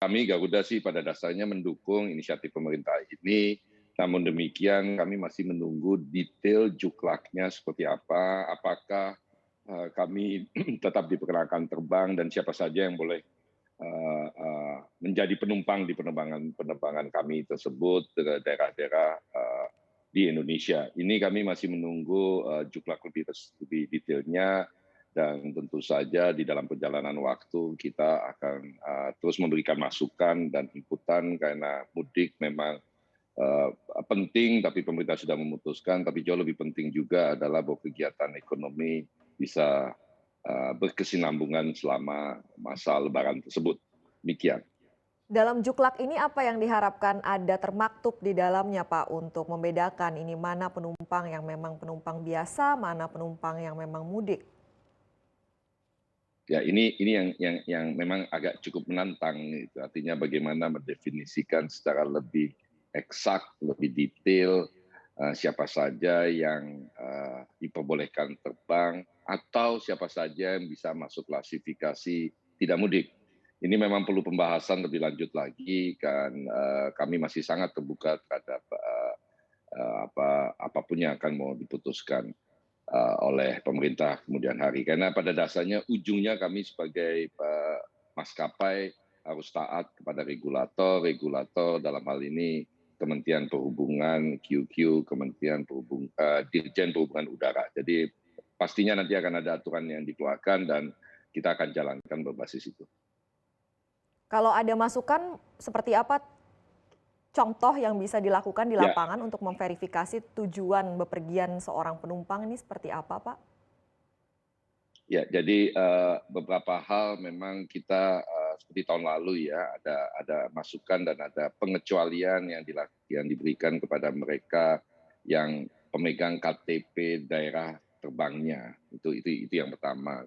Kami Garuda sih pada dasarnya mendukung inisiatif pemerintah ini, namun demikian kami masih menunggu detail juklaknya seperti apa, apakah kami tetap diperkenankan terbang dan siapa saja yang boleh menjadi penumpang di penerbangan kami tersebut ke daerah-daerah di Indonesia. Ini kami masih menunggu juklak lebih detailnya, dan tentu saja di dalam perjalanan waktu kita akan terus memberikan masukan dan inputan, karena mudik memang penting, tapi pemerintah sudah memutuskan. Tapi jauh lebih penting juga adalah bahwa kegiatan ekonomi bisa berkesinambungan selama masa Lebaran tersebut. Demikian. Dalam juklak ini apa yang diharapkan ada termaktub di dalamnya, Pak, untuk membedakan ini mana penumpang yang memang penumpang biasa, mana penumpang yang memang mudik? Ya, ini yang memang agak cukup menantang, gitu. Artinya bagaimana mendefinisikan secara lebih eksak, lebih detail siapa saja yang diperbolehkan terbang, atau siapa saja yang bisa masuk klasifikasi tidak mudik. Ini memang perlu pembahasan lebih lanjut lagi, kan kami masih sangat terbuka terhadap apapun yang akan mau diputuskan oleh pemerintah kemudian hari. Karena pada dasarnya ujungnya kami sebagai maskapai harus taat kepada regulator dalam hal ini Kementerian Perhubungan, QQ, Dirjen Perhubungan Udara. Jadi pastinya nanti akan ada aturan yang dikeluarkan dan kita akan jalankan berbasis itu. Kalau ada masukan seperti apa contoh yang bisa dilakukan di Ya, lapangan untuk memverifikasi tujuan bepergian seorang penumpang ini seperti apa, Pak? ya, jadi beberapa hal memang kita seperti tahun lalu ya, ada masukan dan ada pengecualian yang diberikan kepada mereka yang pemegang KTP daerah terbangnya. Itu yang pertama.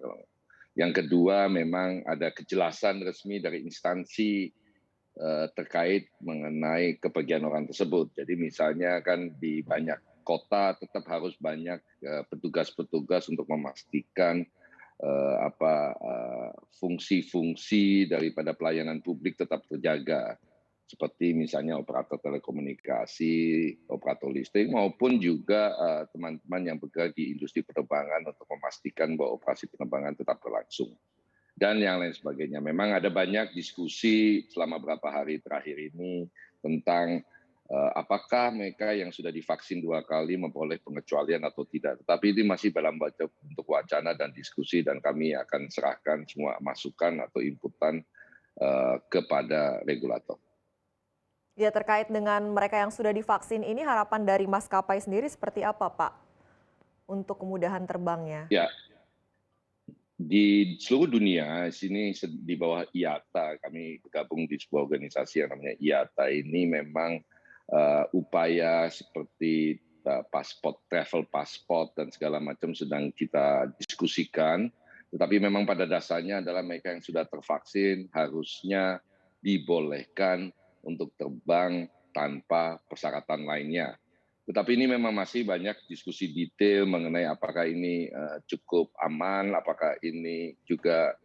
Yang kedua, memang ada kejelasan resmi dari instansi terkait mengenai kepergian orang tersebut. Jadi misalnya kan di banyak kota tetap harus banyak petugas-petugas untuk memastikan fungsi-fungsi daripada pelayanan publik tetap terjaga, seperti misalnya operator telekomunikasi, operator listrik, maupun juga teman-teman yang bergerak di industri penerbangan untuk memastikan bahwa operasi penerbangan tetap berlangsung. Dan yang lain sebagainya. Memang ada banyak diskusi selama beberapa hari terakhir ini tentang apakah mereka yang sudah divaksin 2 kali memperoleh pengecualian atau tidak. Tetapi ini masih dalam bentuk wacana dan diskusi, dan kami akan serahkan semua masukan atau inputan kepada regulator. Ya, terkait dengan mereka yang sudah divaksin ini harapan dari maskapai sendiri seperti apa, Pak? Untuk kemudahan terbangnya. Ya, di seluruh dunia, sini di bawah IATA, kami bergabung di sebuah organisasi yang namanya IATA ini, memang upaya seperti travel passport dan segala macam sedang kita diskusikan. Tetapi memang pada dasarnya adalah mereka yang sudah tervaksin harusnya dibolehkan untuk terbang tanpa persyaratan lainnya. Tetapi ini memang masih banyak diskusi detail mengenai apakah ini cukup aman, apakah ini juga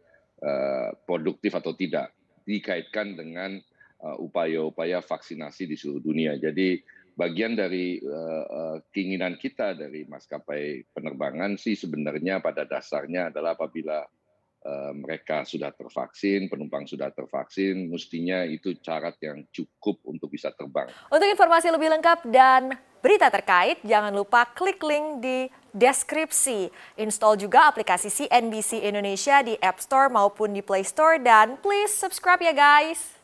produktif atau tidak, dikaitkan dengan upaya-upaya vaksinasi di seluruh dunia. Jadi bagian dari keinginan kita dari maskapai penerbangan sih sebenarnya pada dasarnya adalah apabila mereka sudah tervaksin, penumpang sudah tervaksin, mestinya itu syarat yang cukup untuk bisa terbang. Untuk informasi lebih lengkap dan berita terkait, jangan lupa klik link di deskripsi. Install juga aplikasi CNBC Indonesia di App Store maupun di Play Store, dan please subscribe ya guys.